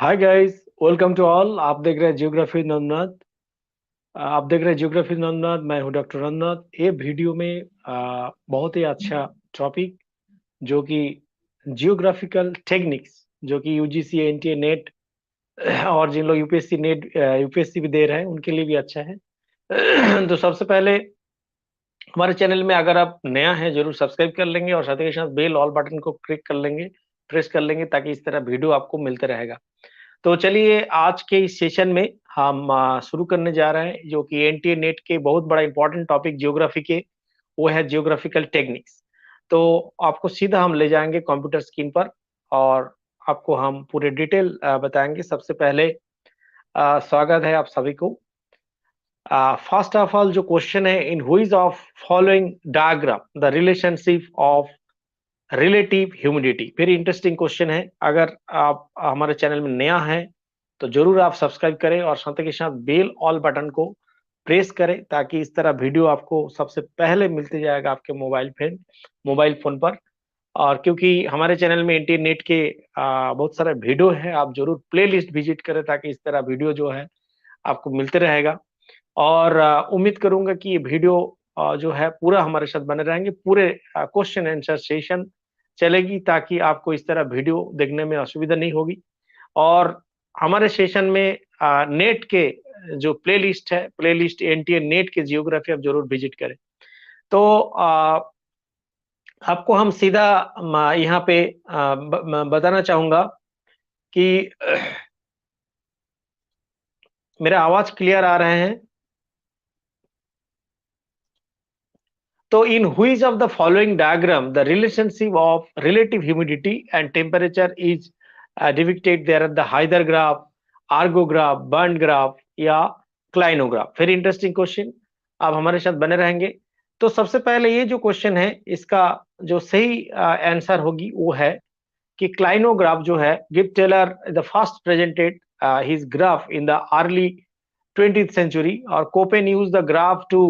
Hi guys, welcome to all. आप देख रहे हैं जियोग्राफी नंदनाथ। आप देख रहे हैं जियोग्राफी नंदनाथ। मैं हूं डॉक्टर नंदनाथ। ये वीडियो में बहुत ही अच्छा टॉपिक जो कि जियोग्राफिकल टेक्निक्स, जो कि यूजीसी एनटीए नेट और जिन लोग यूपीएससी नेट यूपीएससी भी दे रहे हैं उनके लिए भी अच्छा है। तो सबसे पहले हमारे चैनल में अगर आप नया हैं जरूर सब्सक्राइब कर लेंगे और साथ ही साथ बेल ऑल बटन को क्लिक कर लेंगे, प्रेस कर लेंगे, ताकि इस तरह वीडियो आपको मिलते रहेगा। तो चलिए आज के इस सेशन में हम शुरू करने जा रहे हैं, जो कि एनटीए नेट के बहुत बड़ा इंपॉर्टेंट टॉपिक ज्योग्राफी के, वो है जियोग्राफिकल टेक्निक्स। तो आपको सीधा हम ले जाएंगे कंप्यूटर स्क्रीन पर और आपको हम पूरे डिटेल बताएंगे। सबसे पहले स्वागत है आप सभी को। फर्स्ट ऑफ ऑल जो क्वेश्चन है, in which of following diagram the relationship of relative humidity. Very interesting question है। अगर आप हमारे चैनल में नया हैं तो जरूर आप सब्सक्राइब करें और साथ के साथ बेल ऑल बटन को प्रेस करें, ताकि इस तरह वीडियो आपको सबसे पहले मिलते जाएगा आपके मोबाइल फोन पर। और क्योंकि हमारे चैनल में इंटरनेट के बहुत सारे वीडियो है, आप जरूर प्ले लिस्ट विजिट करें, ताकि इस तरह वीडियो जो है आपको मिलते रहेगा। और उम्मीद करूंगा कि ये वीडियो जो है पूरा हमारे साथ बने रहेंगे। पूरे क्वेश्चन आंसर सेशन चलेगी, ताकि आपको इस तरह वीडियो देखने में असुविधा नहीं होगी। और हमारे सेशन में नेट के जो प्लेलिस्ट है, प्लेलिस्ट एनटीए नेट के जियोग्राफी आप जरूर विजिट करें। तो आपको हम सीधा यहाँ पे बताना चाहूंगा कि मेरा आवाज क्लियर आ रहे हैं? तो in which of the following diagram the relationship of relative humidity and temperature is depicted? There are the Hyder graph, Argo graph, Band graph या क्लाइनोग्राफ। वेरी इंटरेस्टिंग क्वेश्चन, आप हमारे साथ बने रहेंगे। तो सबसे पहले ये जो क्वेश्चन है, इसका जो सही आंसर होगी वो है कि क्लाइनोग्राफ जो है, गिब Taylor the first presented his graph in the early 20th century, or Köppen used the graph to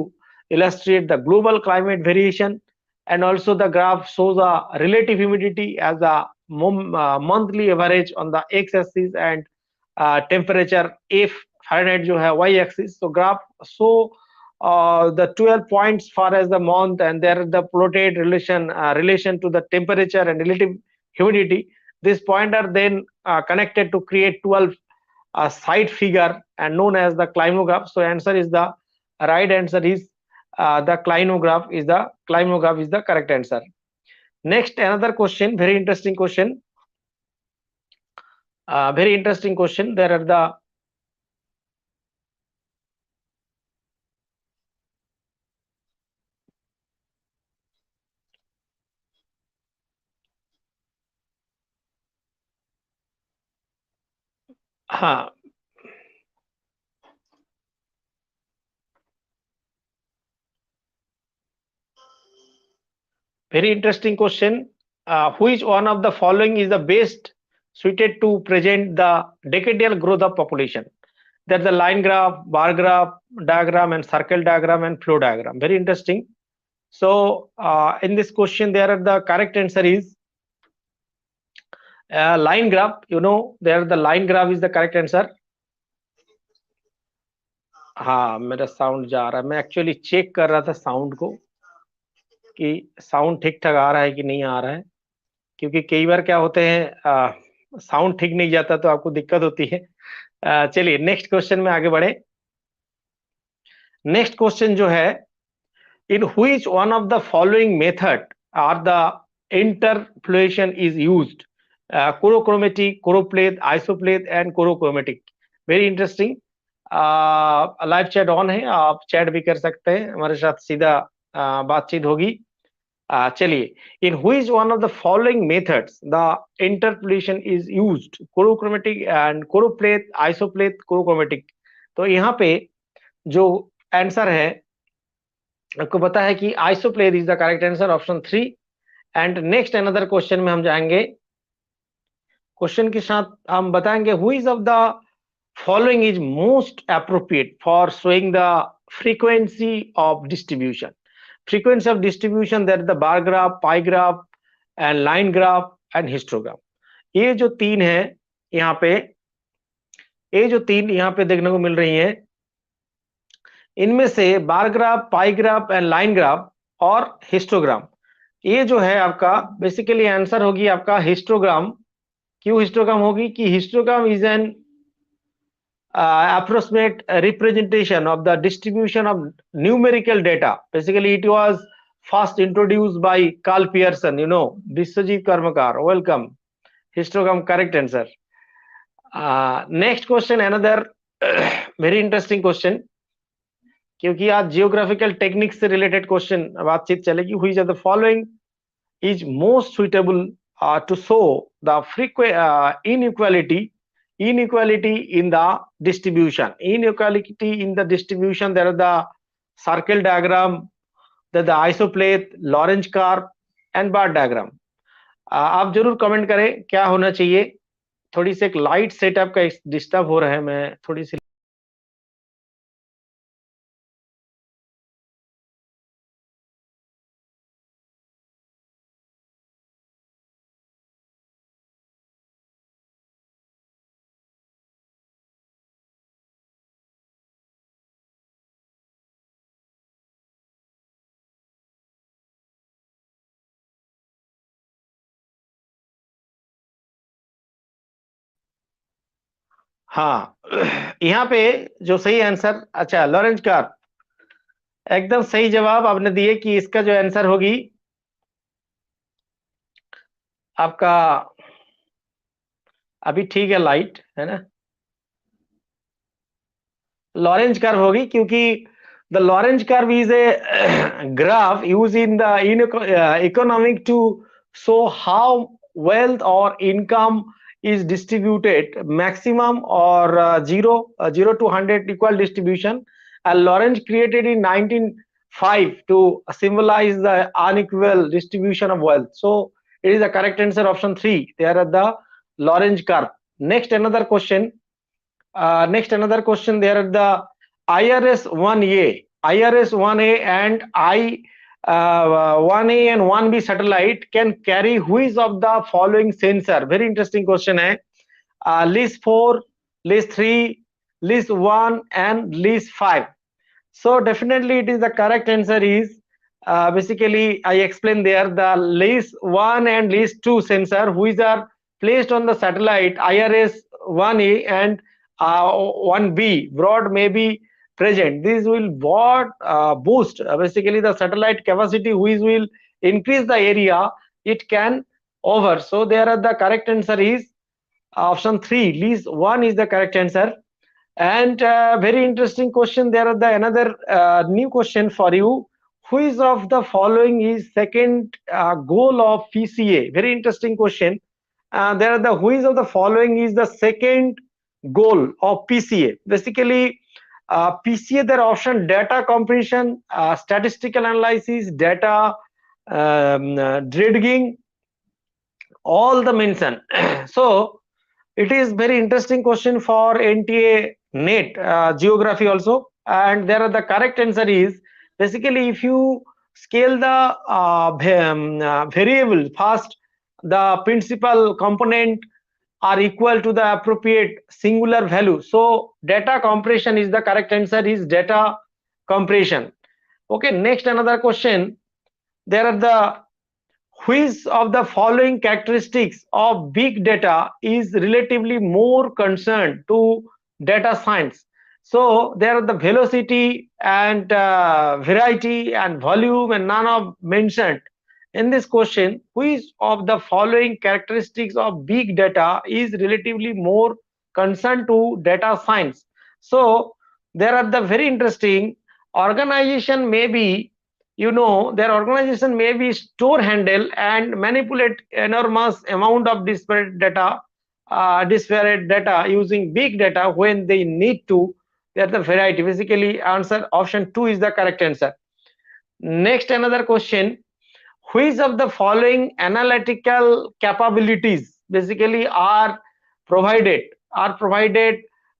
illustrate the global climate variation, and also the graph shows the relative humidity as a monthly average on the x-axis and temperature F Fahrenheit जो है y-axis. So graph show the 12 points far as the month, and there the plotted relation to the temperature and relative humidity. This point are then connected to create 12 a side figure and known as the climograph. So answer is the right answer is the climograph is the correct answer. Next, another question, very interesting question. Very interesting question. There are the हाँ, very interesting question. Which one of the following is the best suited to present the decadal growth of population? There's the line graph, bar graph, diagram, and circle diagram and flow diagram. Very interesting. So in this question, there are the correct answer is line graph. You know, there the line graph is the correct answer. हाँ, मेरा sound जा रहा है। मैं actually check कर रहा था sound को कि साउंड ठीक ठाक आ रहा है कि नहीं आ रहा है, क्योंकि कई बार क्या होते हैं, साउंड ठीक नहीं जाता तो आपको दिक्कत होती है। चलिए नेक्स्ट क्वेश्चन में आगे बढ़े। नेक्स्ट क्वेश्चन जो है, in which one of the following method are the interpolation is used? Chorochromatic, choropleth, isopleth and chorochromatic. Very interesting. Live chat on है, आप चैट भी कर सकते हैं, हमारे साथ सीधा बातचीत होगी। चलिए, in which one of the following methods the interpolation is used? Chorochromatic and choropleth, isopleth, chorochromatic. तो यहाँ पे जो आंसर है, आपको पता है कि isopleth is the correct answer, option 3। And next another question में हम जाएंगे। क्वेश्चन के साथ हम बताएंगे which of the following is most appropriate for showing the frequency of distribution. Frequency of distribution, there is the bar graph, pie graph and line graph and histogram. ये जो तीन है यहाँ पे, ये जो 3 यहाँ पे देखने को मिल रही हैं, इनमें से bar graph, pi graph and line graph और हिस्टोग्राम, ये जो है आपका बेसिकली आंसर होगी आपका हिस्टोग्राम। क्यों हिस्टोग्राम होगी कि histogram is an approximate representation of the distribution of numerical data. Basically, it was first introduced by Carl Pearson, Biswajit Karmakar. Welcome. Histogram, correct answer. Next question, another very interesting question. क्योंकि आज geographical techniques से related question बातचीत चलेगी. Which of the following is most suitable to show the inequality in the distribution. Inequality in the distribution, there are the circle diagram, the isoplate, Lorentz curve and bar diagram. आप जरूर comment करें क्या होना चाहिए. थोड़ी सी एक light setup का disturb हो रहा है, मैं थोड़ी सी हाँ. यहाँ पे जो सही आंसर, अच्छा लॉरेंज कर्व, एकदम सही जवाब आपने दिए कि इसका जो आंसर होगी आपका, अभी ठीक है लाइट है ना, लॉरेंज कर्व होगी. क्योंकि the Lorenz curve is a graph use in the economic to show how wealth or income is distributed, maximum or 0 to 100 equal distribution, and Lawrence created in 1905 to symbolize the unequal distribution of wealth. So it is the correct answer, option 3. They are the Lawrence curve. Next another question. There are the IRS-1A and I-1A and 1B satellite can carry which of the following sensor? Very interesting question hai. List 4, list 3, list 1 and list 5. So definitely it is the correct answer is basically I explained there the list 1 and list 2 sensor which are placed on the satellite IRS-1A and 1B broad may be present. This will boost basically the satellite capacity which will increase the area it can over. So there are the correct answer is option 3, list 1 is the correct answer. And very interesting question, there are the another new question for you. Which of the following is second goal of PCA? Very interesting question. There are the which of the following is the second goal of PCA? Basically PCA, their option data compression, statistical analysis, data dredging, all the mention. So it is very interesting question for NTA NET Geography also, and there are the correct answer is basically if you scale the variable first, the principal component are equal to the appropriate singular value. So data compression is the correct answer is data compression. Okay, next another question. There are the which of the following characteristics of big data is relatively more concerned to data science? So there are the velocity and variety and volume and none of mentioned. In this question, which of the following characteristics of big data is relatively more concerned to data science? So there are the very interesting organization may be, their organization may be store handle and manipulate enormous amount of disparate data using big data when they need to. There are the variety. Basically answer option 2 is the correct answer. Next another question, which of the following analytical capabilities basically are provided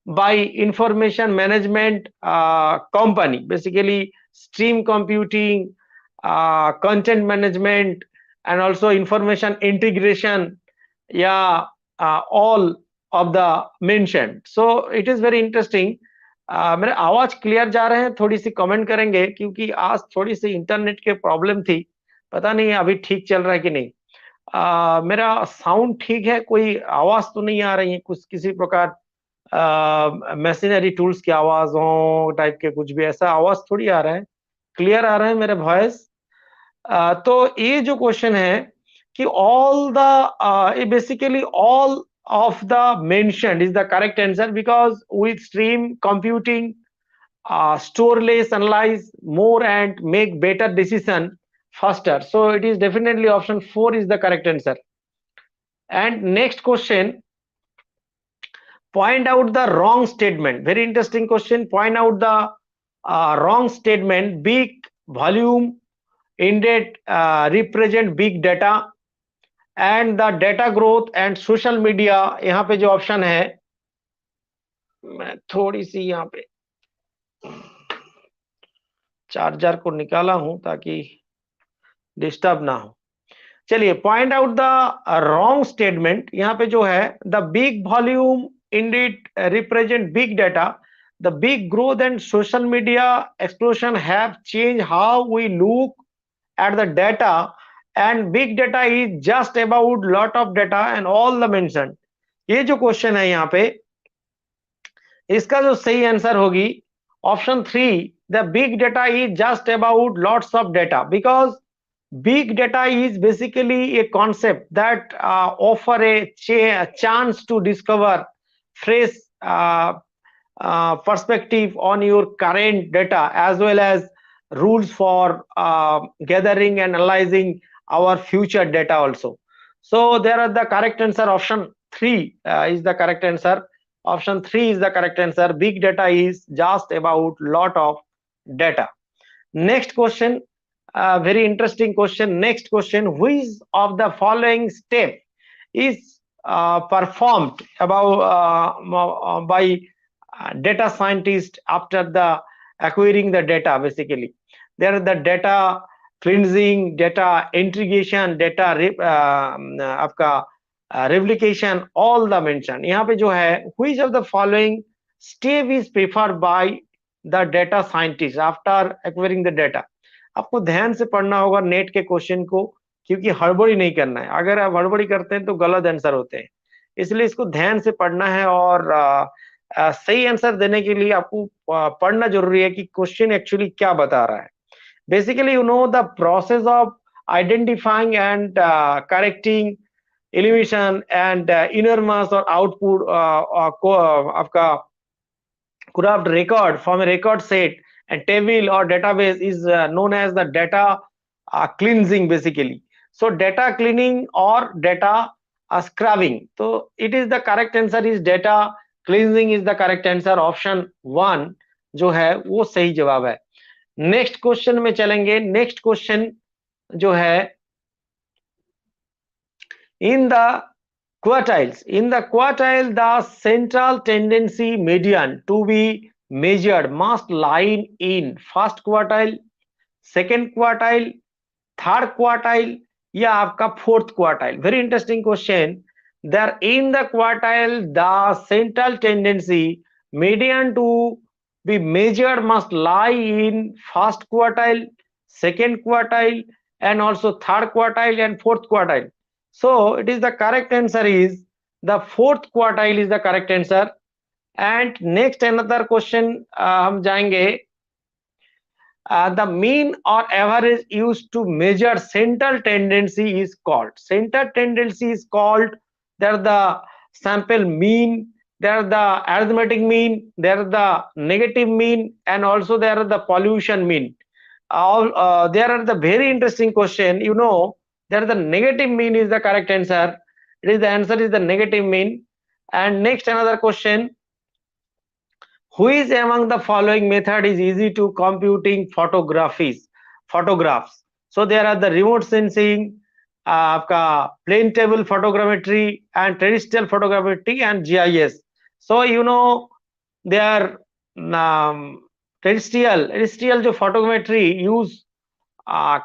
by information management company? Basically stream computing, content management and also information integration, yeah, all of the mentioned. So it is very interesting. मेरे आवाज clear जा रहे हैं? थोड़ी सी comment करेंगे, क्योंकि आज थोड़ी सी इंटरनेट के प्रॉब्लम थी, पता नहीं अभी ठीक चल रहा है कि नहीं। मेरा साउंड ठीक है? कोई आवाज तो नहीं आ रही है कुछ किसी प्रकार मशीनरी टूल्स की आवाज हो टाइप के, कुछ भी ऐसा आवाज थोड़ी आ रहा है? क्लियर आ रहा है मेरे वॉइस? तो ये जो क्वेश्चन है कि all the basically all of the mentioned is the correct answer, because with stream computing, store less, analyze more and make better decision faster. So it is definitely option 4 is the correct answer. And next question, point out the wrong statement. Very interesting question. Point out the wrong statement. Big volume indeed represent big data and the data growth and social media. यहाँ पे जो option है, मैं थोड़ी सी यहाँ पे charger को निकाला हूं ताकि डिस्टर्ब ना हो। चलिए, point out the wrong statement. यहाँ पे जो है, the big volume indeed represent big data, the big growth and social media explosion have change how we look at the data and big data is just about lot of data and all the mention. ये जो question है यहाँ पे, इसका जो सही answer होगी option 3, the big data is just about lots of data, because big data is basically a concept that offer a chance to discover fresh perspective on your current data, as well as rules for gathering and analyzing our future data also. So there are the correct answer, option 3 is the correct answer. Option 3 is the correct answer. Big data is just about lot of data. Next question, very interesting question. Next question, which of the following step is performed by data scientist after the acquiring the data? Basically there are the data cleansing, data integration, data आपका replication, all the mention. यहाँ पे जो है, which of the following step is preferred by the data scientist after acquiring the data? आपको ध्यान से पढ़ना होगा नेट के क्वेश्चन को, क्योंकि हड़बड़ी नहीं करना है। अगर आप हड़बड़ी करते हैं तो गलत आंसर होते हैं, इसलिए इसको ध्यान से पढ़ना है। और सही आंसर देने के लिए आपको पढ़ना जरूरी है कि क्वेश्चन एक्चुअली क्या बता रहा है। Basically you know the process of identifying and correcting elevation and enormous और आउटपुट आपका craft record from a record set and table or database is known as the data cleansing basically. So data cleaning or data scrubbing. So it is the correct answer is data cleansing is the correct answer. Option 1 जो है वो सही जवाब है। Next question में चलेंगे। Next question जो है, in the quartiles, the central tendency median to be measured must lie in first quartile, second quartile, third quartile या आपका fourth quartile. Very interesting question. There in the quartile, the central tendency median to be measured must lie in first quartile, second quartile, and also third quartile and fourth quartile. So it is the correct answer is the fourth quartile is the correct answer. And next another question हम जाएंगे, the mean or average used to measure central tendency is called. Central tendency is called, there are the sample mean, there are the arithmetic mean, there are the negative mean, and also there are the pollution mean. All there are the very interesting question, you know, there the negative mean is the correct answer. It is the answer is the negative mean. And next another question, which among the following method is easy to computing photographs? So there are the remote sensing, आपका plane table photogrammetry and terrestrial photogrammetry and GIS. So you know there terrestrial जो photogrammetry use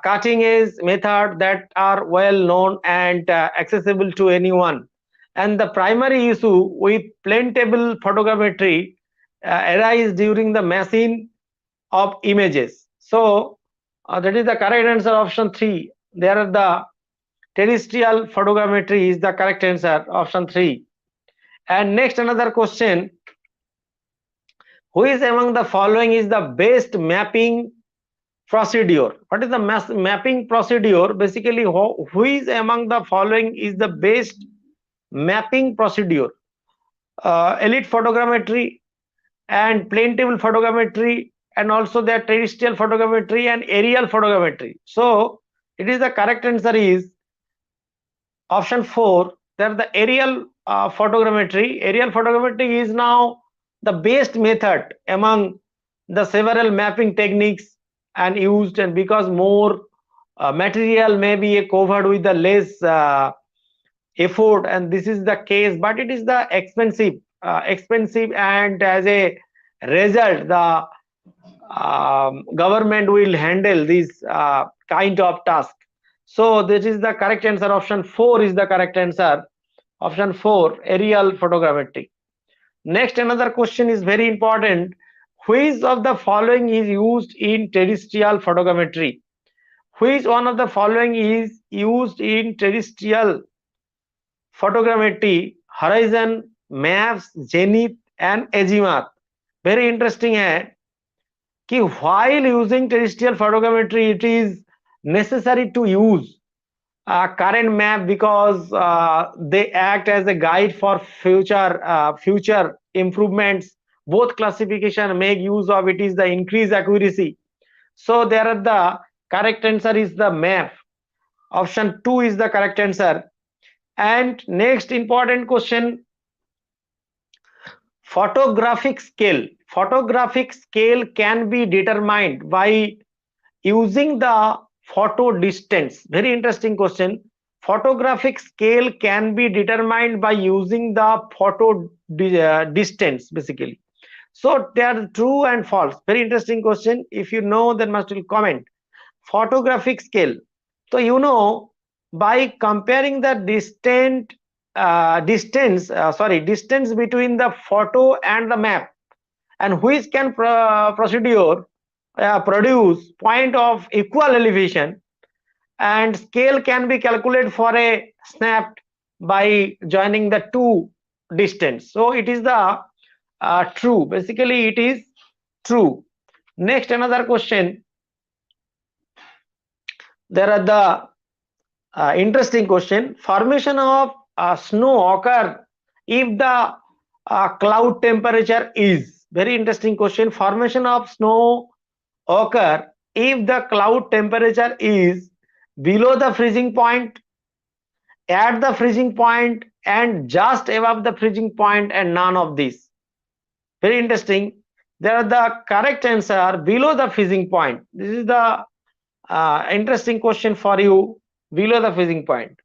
cutting edge method that are well known and accessible to anyone. And the primary issue with plane table photogrammetry arise during the machine of images. So that is the correct answer, option 3. There are the terrestrial photogrammetry is the correct answer, option 3. And next another question, who is among the following is the best mapping procedure? What is the mapping procedure? Basically, who is among the following is the best mapping procedure? Elite photogrammetry and plane table photogrammetry, and also their terrestrial photogrammetry and aerial photogrammetry. So it is the correct answer is option 4, that the aerial photogrammetry. Aerial photogrammetry is now the best method among the several mapping techniques and used, and because more material may be covered with the less effort, and this is the case, but it is the expensive, and as a result the government will handle this kind of task. So this is the correct answer, option 4 is the correct answer, option 4, aerial photogrammetry. Next another question is very important, which of the following is used in terrestrial photogrammetry? Which one of the following is used in terrestrial photogrammetry? horizon, maps, zenith and azimuth. very interesting है कि while using terrestrial photogrammetry it is necessary to use current map, because they act as a guide for future improvements. Both classification make use of it is the increased accuracy. So there are the correct answer is the map, option 2 is the correct answer. And next important question, photographic scale can be determined by using the photo distance. Very interesting question. Photographic scale can be determined by using the photo distance basically. So they are true and false. Very interesting question. If you know, then must will comment. Photographic scale, so by comparing the distance between the photo and the map, and which can produce point of equal elevation, and scale can be calculated for a snap by joining the two distance. So it is the true, basically it is true. Next another question, there are the interesting question, formation of snow occur if the cloud temperature is, very interesting question, formation of snow occur if the cloud temperature is below the freezing point, at the freezing point and just above the freezing point, and none of these. Very interesting. There are the correct answer below the freezing point. This is the interesting question for you, below the freezing point.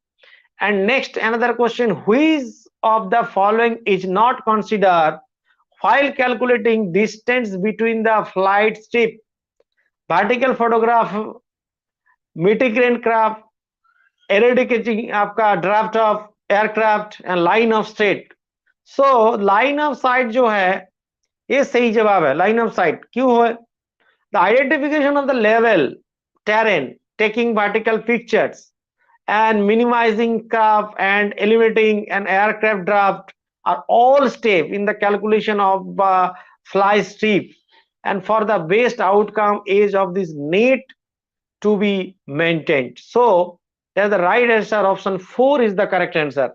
And next another question, which of the following is not considered while calculating distance between the flight strip? vertical photograph, mitigating craft, eradicating आपका draft of aircraft and line of sight. So line of sight जो है ये सही जवाब है, line of sight क्यों है? The identification of the level terrain, taking vertical pictures and minimizing craft and eliminating an aircraft draft are all steps in the calculation of fly strip, and for the best outcome age of this net to be maintained. So that's the right answer, option 4 is the correct answer.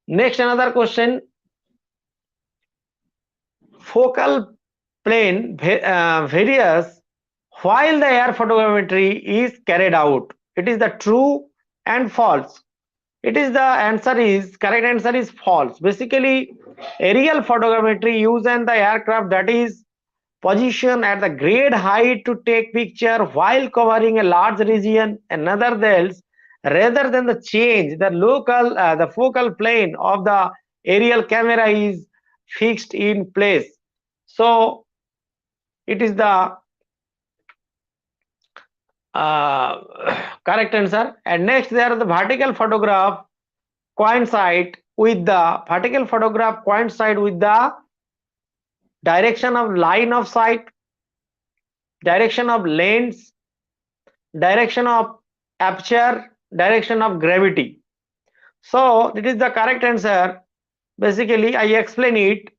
Next another question, focal plane varies while the air photogrammetry is carried out. It is the true and false. It is the answer is correct answer is false. Basically aerial photogrammetry use and the aircraft that is position at the great height to take picture while covering a large region, and else rather than the change the the focal plane of the aerial camera is fixed in place. So it is the correct answer. And next there are the vertical photograph coincide with the vertical photograph coincide with the direction of line of sight, direction of lens, direction of aperture, direction of gravity. So it is the correct answer. Basically, I explain it.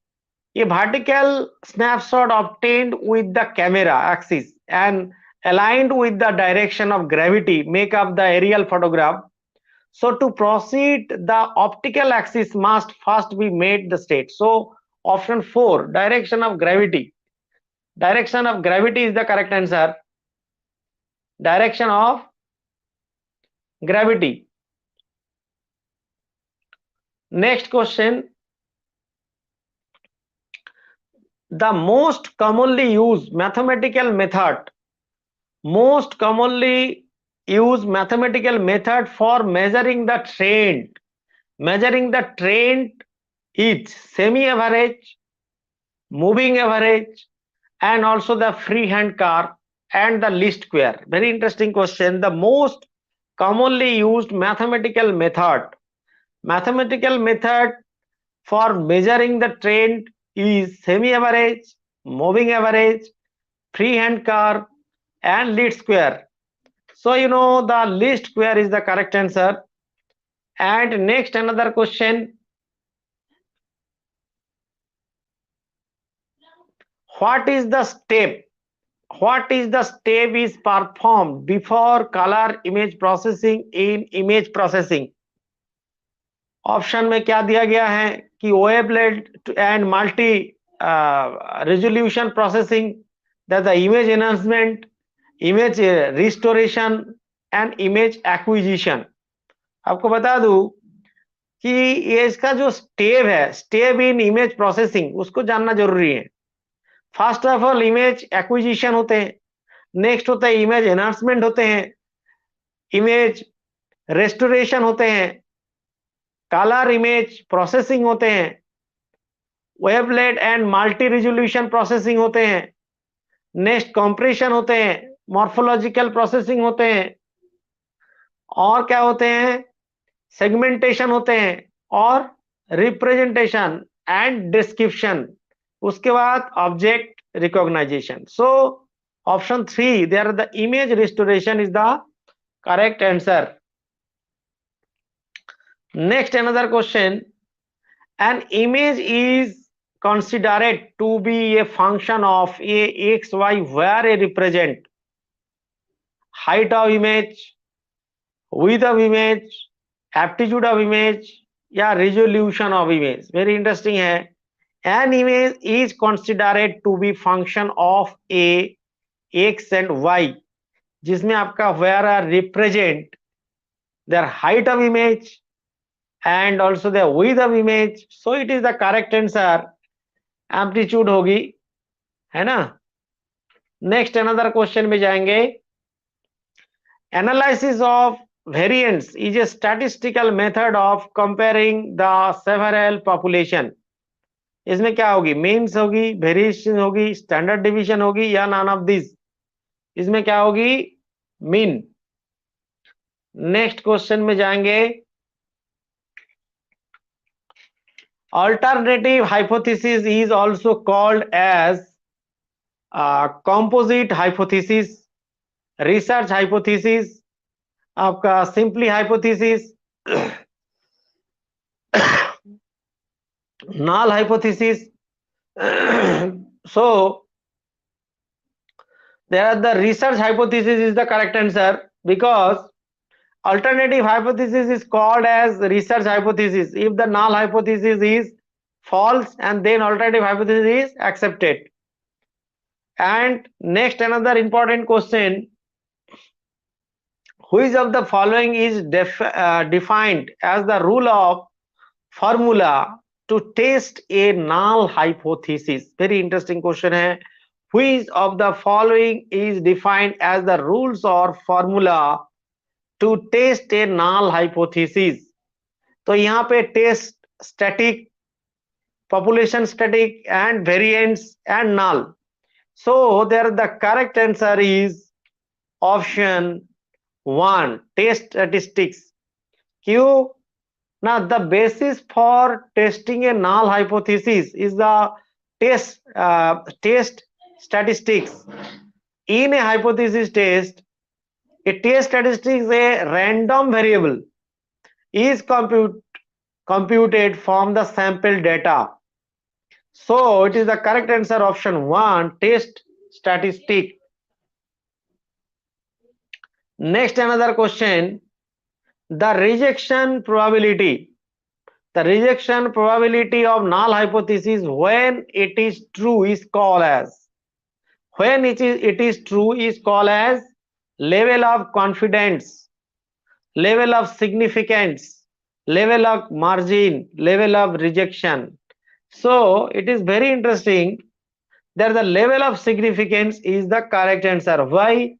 A vertical snapshot obtained with the camera axis and aligned with the direction of gravity make up the aerial photograph. So to proceed, the optical axis must first be made the straight. So option 4, direction of gravity. Direction of gravity is the correct answer. Direction of gravity. Next question. The most commonly used mathematical method for measuring the trend is semi-average, moving average, and also the freehand curve and the least square. Very interesting question. The most commonly used mathematical method for measuring the trend is semi-average, moving average, freehand curve, and least square. So you know the least square is the correct answer. And next, another question. What is the step is performed before color image processing in image processing? Option में क्या दिया गया है कि wavelet and multi resolution processing, that the image enhancement, image restoration and image acquisition. आपको बता दूं कि ये इसका जो स्टेप इन इमेज प्रोसेसिंग, उसको जानना जरूरी है. First of all image acquisition होते हैं, नेक्स्ट होता है इमेज एनहांसमेंट होते हैं, इमेज रेस्टोरेशन होते हैं, कलर इमेज प्रोसेसिंग होते हैं, wavelet and multi resolution processing होते हैं, नेक्स्ट कंप्रेशन होते हैं, मॉर्फोलॉजिकल प्रोसेसिंग होते हैं, और क्या होते हैं, सेगमेंटेशन होते हैं, और रिप्रेजेंटेशन एंड डिस्क्रिप्शन, उसके बाद object recognization. So option 3, there the image restoration is the correct answer. Next, another question. An image is considered to be a function of a x, y, where a represent height of image, width of image, aptitude of image, या resolution of image. Very interesting है. An image is considered to be function of a x and y, जिसमें आपका where are represent their height of image and also the width of image. So it is the correct answer. Amplitude होगी, है ना. Next another question में जाएंगे. Analysis of variance is a statistical method of comparing the several population. इसमें क्या होगी, means होगी, variation होगी, स्टैंडर्ड डिवीजन होगी, या नॉन ऑफ दिस. इसमें क्या होगी, मीन. नेक्स्ट क्वेश्चन में जाएंगे. Alternative hypothesis is also called as composite hypothesis, research hypothesis, आपका simply hypothesis, null hypothesis. So there are the research hypothesis is the correct answer, because alternative hypothesis is called as research hypothesis if the null hypothesis is false, and then alternative hypothesis is accepted. And next, another important question. Which of the following is defined as the rule of formula to test a null hypothesis? Very interesting question है. Which of the following is defined as the rules or formula to test a null hypothesis? तो यहाँ पे test static, population static, and variance and null. So there the correct answer is option 1, test statistics. क्यों? Now, the basis for testing a null hypothesis is the test statistics. In a hypothesis test, a test statistics, a random variable, is computed from the sample data. So it is the correct answer option 1, test statistic. Next, another question. The rejection probability. The rejection probability of null hypothesis when it is true is called as. When it is true is called as level of confidence, level of significance, level of margin, level of rejection. So it is very interesting that the level of significance is the correct answer. Why?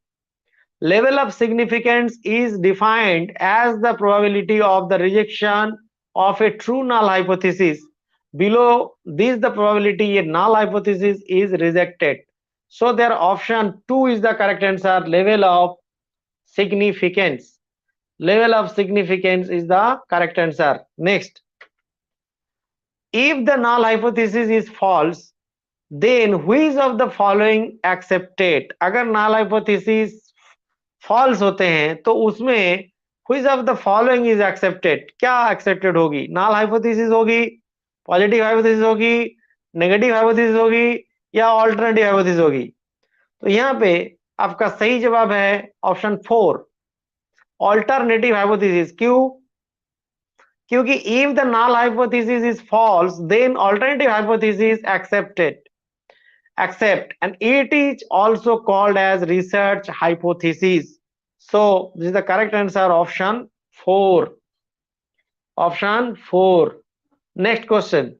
Level of significance is defined as the probability of the rejection of a true null hypothesis. Below this, the probability a null hypothesis is rejected. So their option 2 is the correct answer, level of significance. Level of significance is the correct answer. Next, if the null hypothesis is false, then which of the following accepted? अगर null hypothesis false होते हैं तो उसमें which of the following is accepted? क्या accepted होगी? null hypothesis होगी, positive hypothesis होगी, negative hypothesis होगी या alternative hypothesis होगी? तो यहाँ पे आपका सही जवाब है ऑप्शन 4, alternative hypothesis. क्यों? क्योंकि if the null hypothesis is false, then alternative hypothesis accept, and it is also called as research hypothesis. So this is the correct answer, option 4. Option 4. Next question.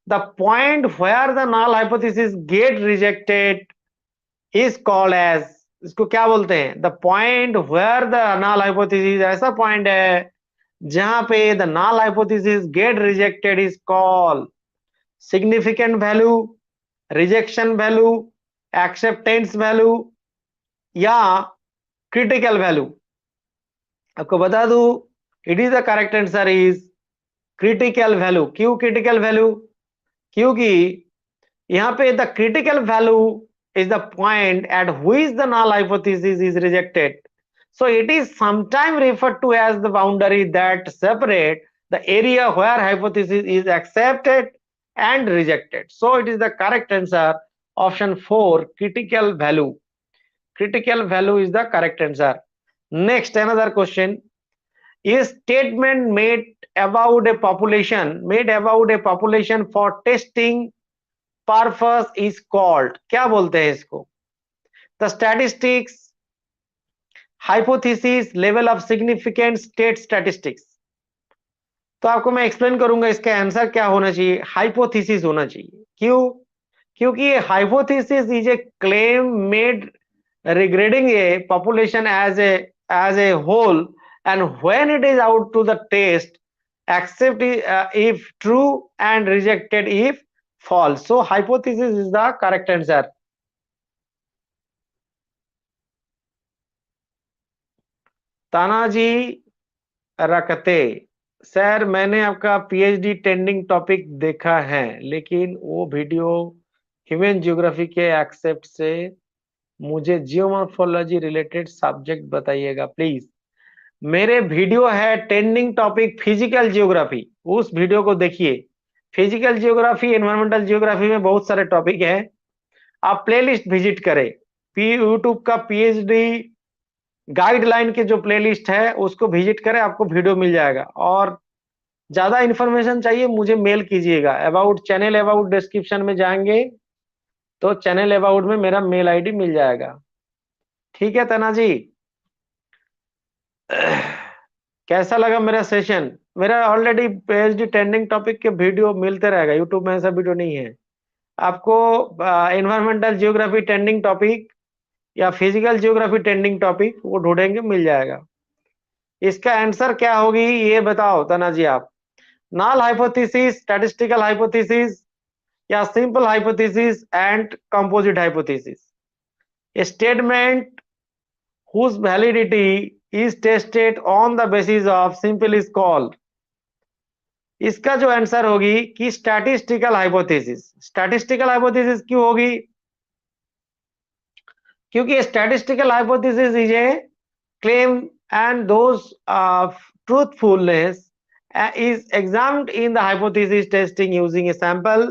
The point where the null hypothesis get rejected is called as, इसको क्या बोलते हैं? The point where the null hypothesis, ऐसा point है जहां पे the null hypothesis get rejected is called significant value, rejection value, acceptance value या critical value. आपको बता दूं, it is the correct answer is critical value. क्यों critical value? क्योंकि यहाँ पे the critical value is the point at which the null hypothesis is rejected. So it is sometimes referred to as the boundary that separate the area where hypothesis is accepted and rejected. So it is the correct answer, option 4, critical value. Critical value is the correct answer. Next, another question. A statement made about a population for testing purpose is called, क्या बोलते हैं इसको? The statistics, hypothesis, level of significance, state statistics. तो आपको मैं explain करूंगा इसका answer क्या होना चाहिए, हाइपोथेसिस होना चाहिए. क्यों? क्योंकि ये hypothesis is a claim made regarding a population as a whole, and when it is out to the test, accept if true and rejected if false. So hypothesis is the correct answer. Tanaji रखते, sir मैंने आपका PhD trending topic देखा है, लेकिन वो video human geography के accept से मुझे जियोमॉर्फोलॉजी रिलेटेड सब्जेक्ट बताइएगा प्लीज. मेरे वीडियो है ट्रेंडिंग टॉपिक फिजिकल जियोग्राफी, उस वीडियो को देखिए. फिजिकल जियोग्राफी, एनवायरमेंटल जियोग्राफी में बहुत सारे टॉपिक है. आप प्लेलिस्ट विजिट करें, यूट्यूब का पीएचडी गाइडलाइन के जो प्लेलिस्ट है उसको विजिट करें, आपको वीडियो मिल जाएगा. और ज्यादा इंफॉर्मेशन चाहिए मुझे मेल कीजिएगा. अबाउट चैनल अबाउट डिस्क्रिप्शन में जाएंगे तो चैनल अबाउट में मेरा मेल आईडी मिल जाएगा. ठीक है तना जी, कैसा लगा मेरा सेशन? मेरा ऑलरेडी पीएचडी ट्रेंडिंग टॉपिक के वीडियो मिलते रहेगा, यूट्यूब में ऐसा वीडियो नहीं है. आपको एनवायरमेंटल जियोग्राफी ट्रेंडिंग टॉपिक या फिजिकल जियोग्राफी ट्रेंडिंग टॉपिक वो ढूंढेंगे मिल जाएगा. इसका आंसर क्या होगी ये बताओ तना जी आप. नल हाइपोथेसिस, स्टैटिस्टिकल हाइपोथेसिस या simple hypothesis and composite hypothesis. Statement whose validity is tested on the basis of simple is called इसका जो आंसर होगी कि स्टैटिस्टिकल हाइपोथेसिस। स्टैटिस्टिकल हाइपोथेसिस क्यों होगी? क्योंकि statistical hypothesis is a claim and those truthfulness is examined in the hypothesis testing using a sample,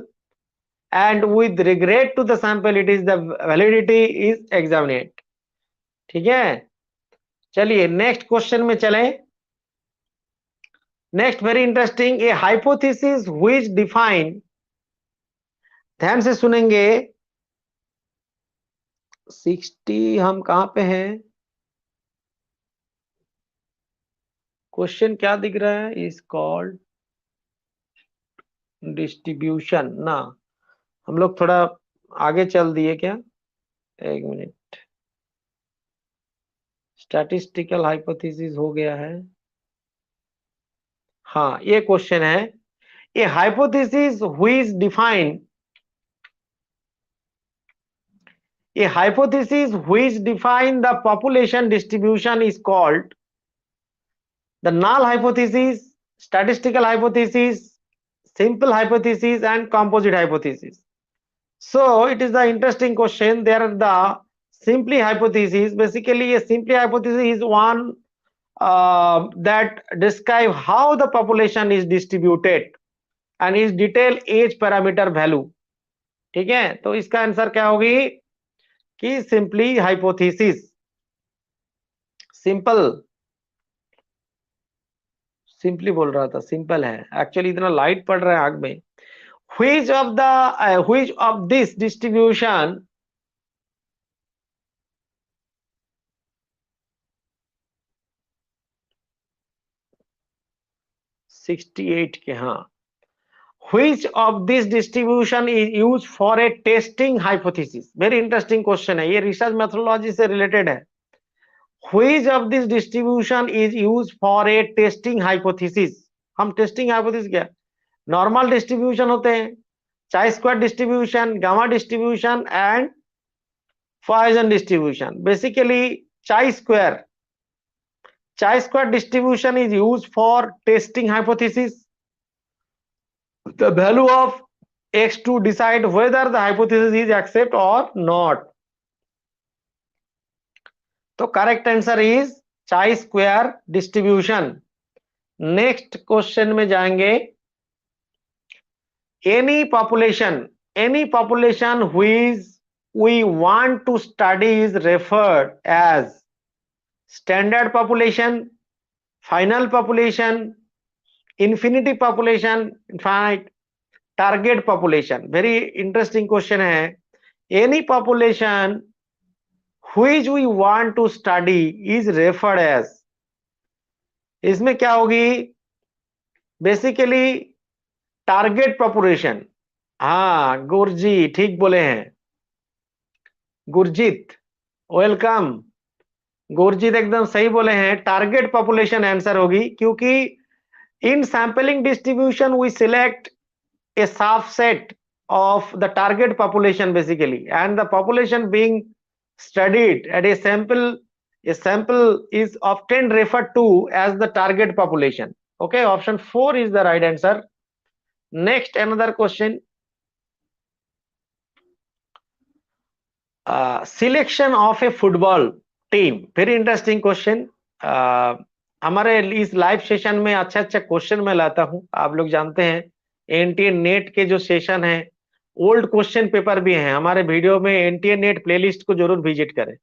and with regret to the sample it is the validity is examined. ठीक है, चलिए next question में चलें। Next very interesting, A hypothesis which define, ध्यान से सुनेंगे। 60 हम कहां पे हैं? क्वेश्चन क्या दिख रहा है? इज कॉल्ड डिस्ट्रीब्यूशन ना, हम लोग थोड़ा आगे चल दिए क्या? एक मिनट, स्टैटिस्टिकल हाइपोथेसिस हो गया है। हाँ, ये क्वेश्चन है, ए hypothesis which define, a hypothesis which define the population distribution is called the null hypothesis, statistical hypothesis, simple hypothesis and composite hypothesis. So it is the interesting question. There are the simply hypothesis. Basically a simply hypothesis is one that describe how the population is distributed and is detail age parameter value. ठीक है, तो इसका answer क्या होगी कि simply hypothesis, simple, simply बोल रहा था, सिंपल है एक्चुअली, इतना लाइट पड़ रहा है आग में। Which of this distribution, sixty eight के, हाँ, which of this distribution is use for a testing hypothesis. Very interesting question है, ये रिसर्च मेथोडोलॉजी से रिलेटेड है। Which of this distribution is use for a testing hypothesis. हम testing hypothesis क्या, normal distribution होते हैं, chi square distribution, gamma distribution and Poisson distribution. Basically chi square distribution is used for testing hypothesis. The value of x to decide whether the hypothesis is accept or not. तो correct answer is चाई square distribution. Next question में जाएंगे, any population which we want to study is referred as standard population, final population, infinity population, infinite, target population। very interesting question है, any population which we want to study is referred as, इसमें क्या होगी? Basically target population. हाँ गुरजी ठीक बोले हैं, Gurjeet welcome, Gurjeet एकदम सही बोले हैं, टारगेट पॉपुलेशन आंसर होगी, क्योंकि in sampling distribution we select a subset of the target population basically, and the population being studied at a sample is often referred to as the target population. Okay, option 4 is the right answer. Next, another question, selection of a football team। very interesting question। हमारे इस live session में अच्छा अच्छा question मैं लाता हूं, आप लोग जानते हैं एनटीए नेट के जो सेशन है, ओल्ड क्वेश्चन पेपर भी हैं हमारे वीडियो में, एनटीए नेट प्लेलिस्ट को जरूर विजिट करें।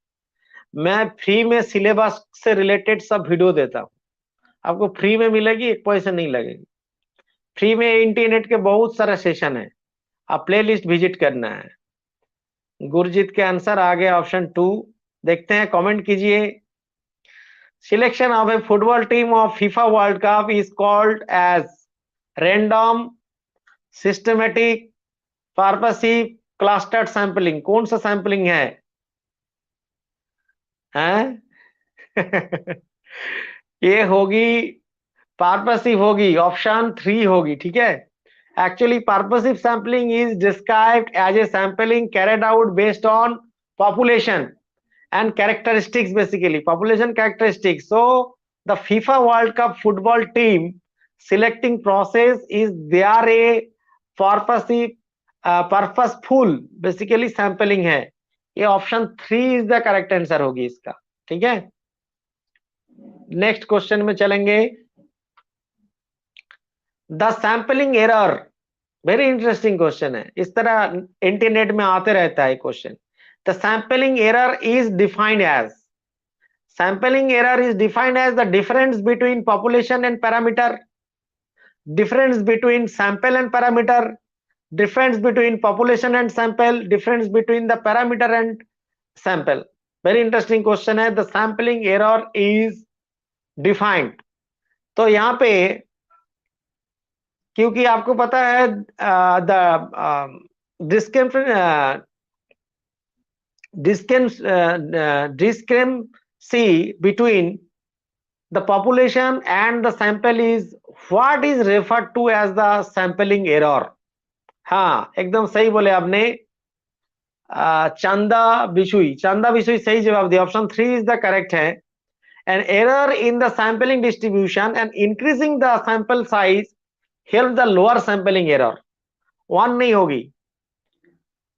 मैं फ्री में सिलेबस से रिलेटेड सब वीडियो देता हूं, आपको फ्री में मिलेगी, एक पैसे नहीं लगेगी। फ्री में एनटीए नेट के बहुत सारे सेशन है, आप प्लेलिस्ट विजिट करना है। गुरजीत के आंसर आ गया ऑप्शन 2। देखते हैं, कमेंट कीजिए। Selection of a football team of FIFA World Cup is called as random, systematic, purposive, clustered sampling. कौन सा सैंपलिंग है? ये होगी पर्पसिव होगी, ऑप्शन 3 होगी, ठीक है। Actually purposive sampling is described as a sampling carried out based on population and characteristics, basically population characteristics. So the FIFA World Cup football team selecting process is there a purposive purposeful basically sampling है। ये option 3 is the correct answer होगी इसका। ठीक है, next question में चलेंगे। The sampling error, very interesting question है, इस तरह इंटरनेट में आते रहता है क्वेश्चन। The sampling error is defined as, sampling error is defined as the difference between population and parameter, difference between sample and parameter, difference between population and sample, difference between the parameter and sample। very interesting question है। the sampling error is defined, तो यहाँ पे क्योंकि आपको पता है the discrepancy between the population and the sample is what is referred to as the sampling error। हाँ, एकदम सही बोले आपने। चंदा बिशुई सही जवाब दिया, ऑप्शन 3 इज द करेक्ट है। an error in the sampling distribution and increasing the sample size help the lower sampling error। 1 नहीं होगी,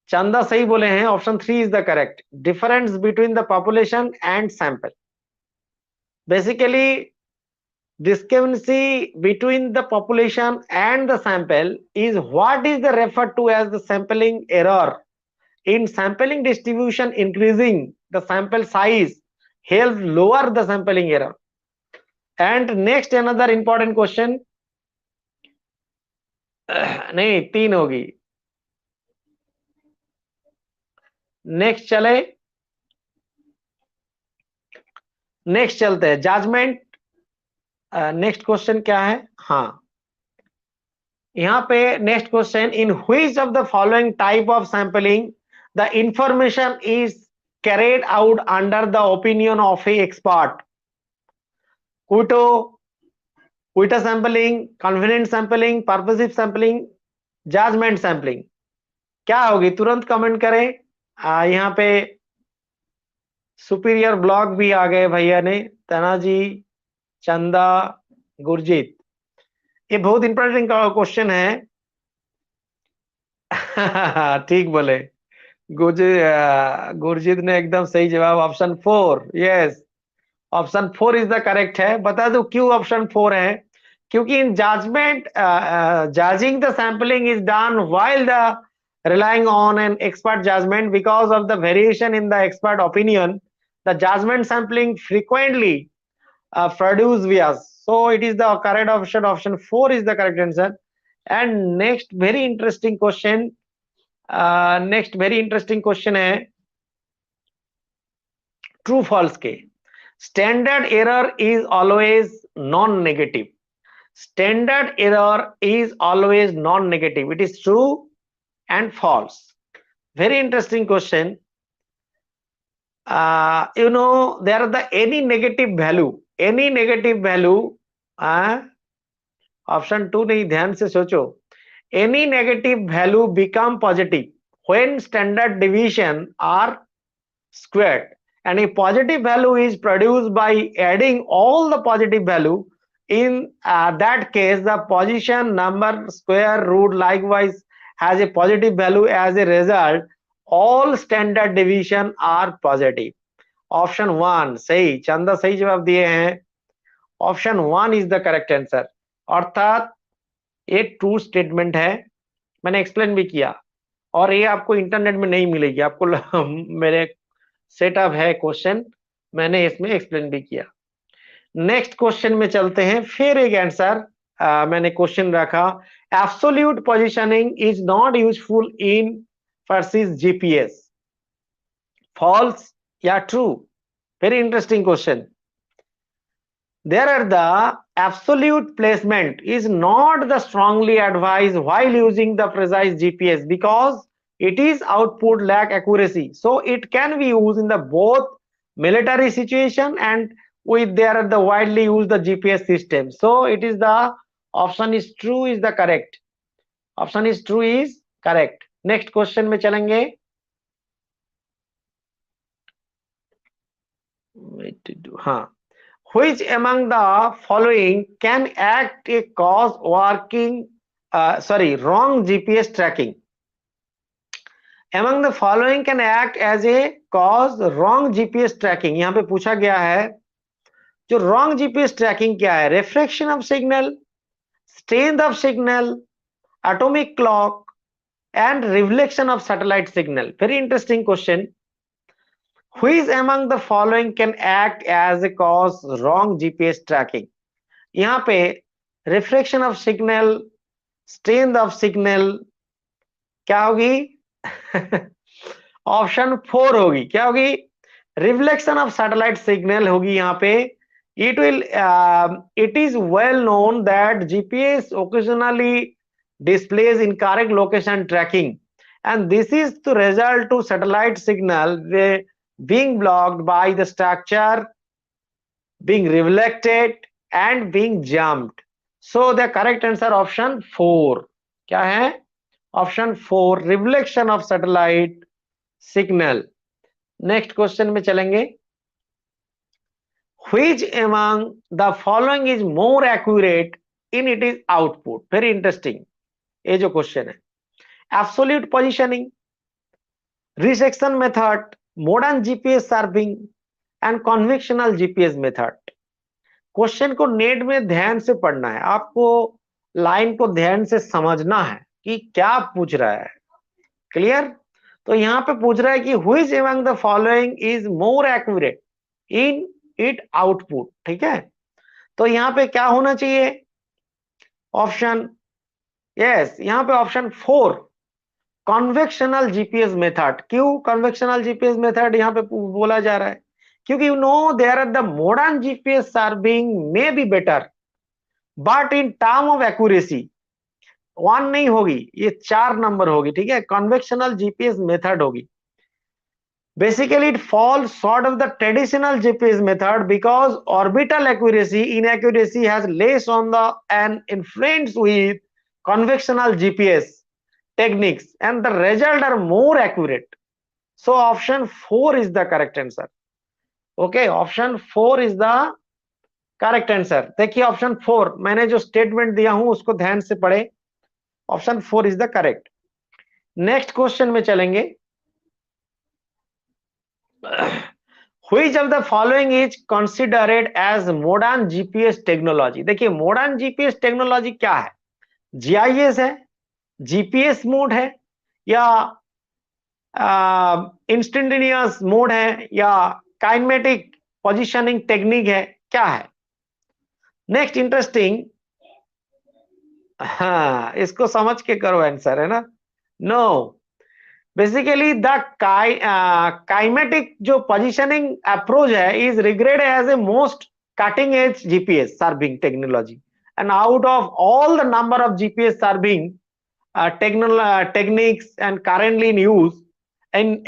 चंदा सही बोले हैं, option 3 is the correct. Difference between the population and sample, basically discrepancy between the population and the sample is what is the referred to as the sampling error in sampling distribution। increasing the sample size helps lower the sampling error। and next another important question, नहीं 3 होगी। Next चले, next चलते हैं judgement. Next question क्या है? हाँ, यहाँ पे next question, in which of the following type of sampling the information is carried out under the opinion of a expert? Quota sampling, confidence sampling, purposive sampling, judgement sampling, क्या होगी? तुरंत comment करें। यहाँ पे सुपीरियर ब्लॉग भी आ गए भैया ने, तनाजी, चंदा, गुरजीत। ये बहुत इंपॉर्टेंट क्वेश्चन है। ठीक बोले गुरजीत ने एकदम सही जवाब, option 4। Yes, option 4 is the correct है। बता दो क्यों ऑप्शन 4 है? क्योंकि in judgement judging the sampling is done while the relying on an expert judgment because of the variation in the expert opinion, the judgment sampling frequently produce bias, so it is the correct option, option 4 is the correct answer। and next very interesting question, है true false के। standard error is always non negative, standard error is always non negative, it is true and false। very interesting question। you know there are the any negative value option 2 नहीं, ध्यान से सोचो। any negative value become positive when standard deviation are squared, and a positive value is produced by adding all the positive value। in that case the position number square root likewise has a positive value, as a result all standard deviation are positive। Option 1 सही, चंदा सही जवाब दिए हैं, option 1 is the correct answer. अर्थात ये true statement है, मैंने एक्सप्लेन भी किया, और ये आपको इंटरनेट में नहीं मिलेगी, आपको मेरे सेटअप है क्वेश्चन, मैंने इसमें एक्सप्लेन भी किया। नेक्स्ट क्वेश्चन में चलते हैं, फिर एक आंसर मैंने क्वेश्चन रखा, absolute positioning is not useful in versus GPS, false या true? Very interesting question. there are the absolute placement is not the strongly advised while using the precise GPS because it is output lack accuracy, so it can be used in the both military situation and with there are the widely used the GPS system, so it is the option is true is the correct, option is true is correct। next question में चलेंगे। हाँ, Which among the following can act a cause working wrong GPS tracking? Among the following can act as a cause wrong GPS tracking. यहाँ पे पूछा गया है जो wrong GPS tracking क्या है? Refraction of signal, strength of signal, atomic clock, and reflection of satellite signal. Very interesting question. Which among the following can act as a cause wrong GPS tracking? यहाँ पे refraction of signal, strength of signal क्या होगी? Option 4 होगी. क्या होगी? Reflection of satellite signal होगी यहाँ पे. It is well known that GPS occasionally displays incorrect location tracking, and this is the result to satellite signal being blocked by the structure, being reflected and being jumped. So the correct answer option 4. क्या है? Option 4 reflection of satellite signal. Next question में चलेंगे. Which among the following is more accurate in its output? Very interesting. ये जो question है. Absolute positioning, resection method, modern GPS surveying and conventional GPS method. Question को net में ध्यान से पढ़ना है. आपको लाइन को ध्यान से समझना है कि क्या पूछ रहा है. क्लियर? तो यहाँ पे पूछ रहा है कि which among the following is more accurate in its output. ठीक है, तो यहाँ पे क्या होना चाहिए? ऑप्शन यस, यहाँ पे ऑप्शन 4 कन्वेक्शनल जीपीएस मेथड. क्यों कन्वेक्शनल जीपीएस मेथड यहाँ पे बोला जा रहा है? क्योंकि you know there are the modern GPS surveying may be better but in term of accuracy 1 नहीं होगी, ये 4 नंबर होगी. ठीक है, कन्वेक्शनल जीपीएस मेथड होगी. Basically, it falls short of the traditional GPS method because orbital accuracy inaccuracy has less on the an influence with conventional GPS techniques, and the result are more accurate. So option 4 is the correct answer. Okay, option 4 is the correct answer. देखिए option 4 मैंने जो statement दिया हूं उसको ध्यान से पढ़े. Option 4 is the correct. Next question में चलेंगे. Which of the following is considered as modern GPS technology? देखिए मॉडर्न जीपीएस टेक्नोलॉजी क्या है? जीआईएस है, जीपीएस मोड है, या इंस्टेंटेनियस मोड है, या काइनेमेटिक पोजीशनिंग टेक्निक है, क्या है? Next interesting. हाँ, इसको समझ के करो आंसर, है ना? नो, बेसिकली द काइमेटिक जो पोजीशनिंग अप्रोच है is regarded as a most cutting edge GPS surveying technology, and out of all the number of GPS surveying techniques and currently in use, and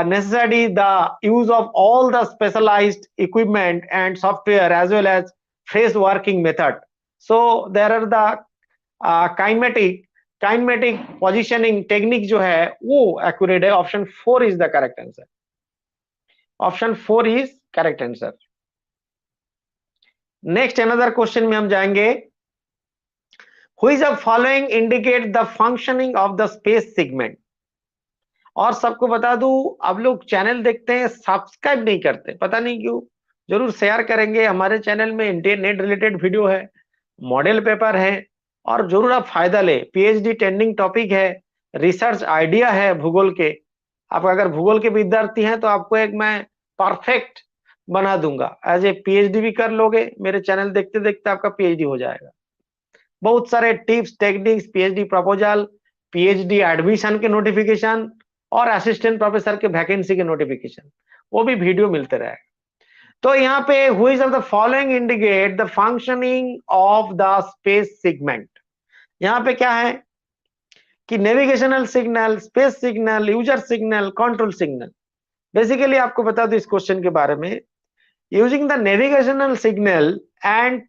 necessary the use of all the specialized equipment and software as well as fresh working method. So there are the kinematic positioning technique जो है वो accurate है. Option 4 is the correct answer. Option 4 is correct answer. Next another question में हम जाएंगे. Which of following indicate the functioning of the space segment? और सबको बता दूं, अब लोग चैनल देखते हैं सब्सक्राइब नहीं करते, पता नहीं क्यों. जरूर शेयर करेंगे. हमारे चैनल में इंटरनेट रिलेटेड वीडियो है, मॉडल पेपर है, और जरूर आप फायदा ले. पीएचडी ट्रेंडिंग टॉपिक है, रिसर्च आइडिया है भूगोल के. आप अगर भूगोल के विद्यार्थी हैं तो आपको एक मैं परफेक्ट बना दूंगा. एज ए पीएचडी भी कर लोगे. मेरे चैनल देखते देखते आपका पीएचडी हो जाएगा. बहुत सारे tips techniques, PhD proposal, PhD admission के नोटिफिकेशन और असिस्टेंट प्रोफेसर के वैकेंसी के नोटिफिकेशन, वो भी वीडियो मिलते रहेगा. तो यहाँ पे which of the following indicate the functioning of the space segment? यहाँ पे क्या है कि navigational signal, space signal, user signal, control signal. Basically आपको बता दो इस क्वेश्चन के बारे में. Using the navigational signal and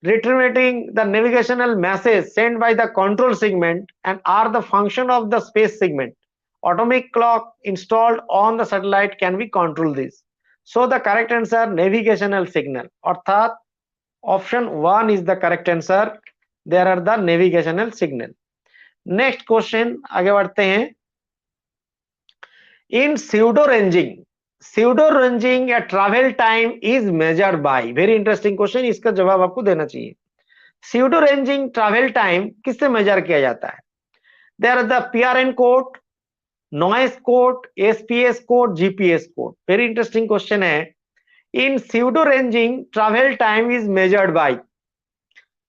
retrieving the navigational message sent by the control segment and are the function of the space segment. Atomic clock installed on the satellite can be control this. So the correct answer navigational signal, अर्थात option 1 is the correct answer. There are the navigational signal. Next question आगे बढ़ते हैं. In pseudo ranging a travel time is measured by. Very interesting question. इसका जवाब आपको देना चाहिए. Pseudo ranging travel time किससे मेजर किया जाता है? There are the PRN code, noise code, SPS code, GPS code. Very interesting question है. In pseudo ranging travel time is measured by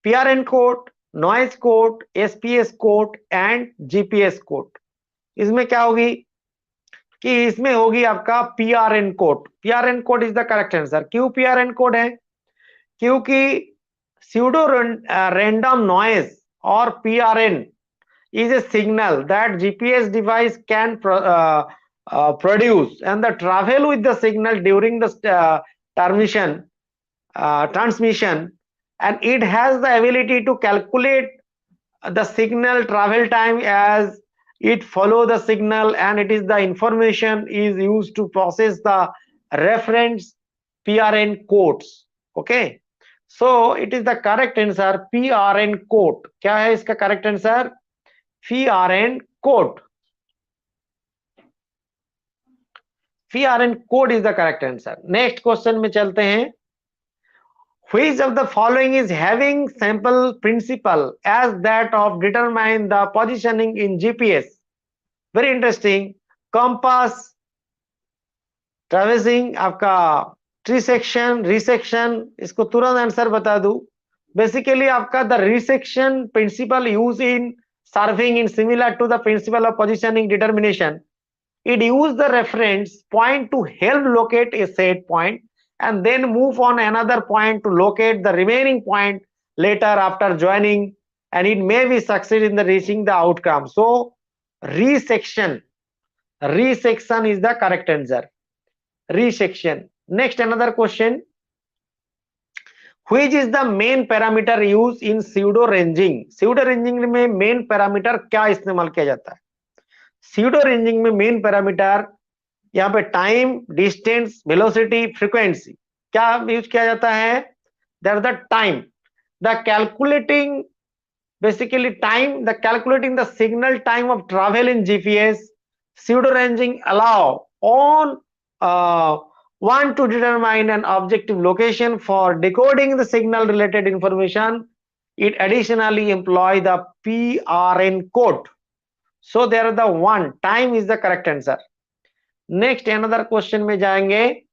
PRN code, noise code, SPS code and GPS code. इसमें क्या होगी कि इसमें होगी आपका PRN code. PRN code is the correct answer. क्यों PRN code है? क्योंकि pseudo random noise or PRN is a signal that GPS device can produce, and the travel with the signal during the transmission, and it has the ability to calculate the signal travel time as it follow the signal, and it is the information is used to process the reference PRN codes. Okay, so it is the correct answer PRN code. क्या है इसका correct answer? PRN code. PRN code is the correct answer. Next question में चलते हैं. Which of the following is having sample principle as that of determine the positioning in GPS? Very interesting. Compass, traversing, आपका tree section, resection. इसको तुरंत answer बता दूं. Basically आपका the resection principle use in surveying in similar to the principle of positioning determination. It used the reference point to help locate a set point and then move on another point to locate the remaining point later after joining, and it may be succeed in the reaching the outcome. So resection is the correct answer. Resection. Next, another question. Which is the main parameter used in pseudo ranging? Pseudo ranging में main parameter क्या इस्तेमाल किया जाता है? pseudo ranging में main parameter यहाँ पे time, distance, velocity, frequency क्या यूज किया जाता है? That the time, the calculating, basically time, the calculating the signal time of travel in GPS. pseudo ranging allow on one to determine an objective location for decoding the signal related information. It additionally employ the PRN code. So there are the one. Time is the correct answer. Next, another question में जाएंगे.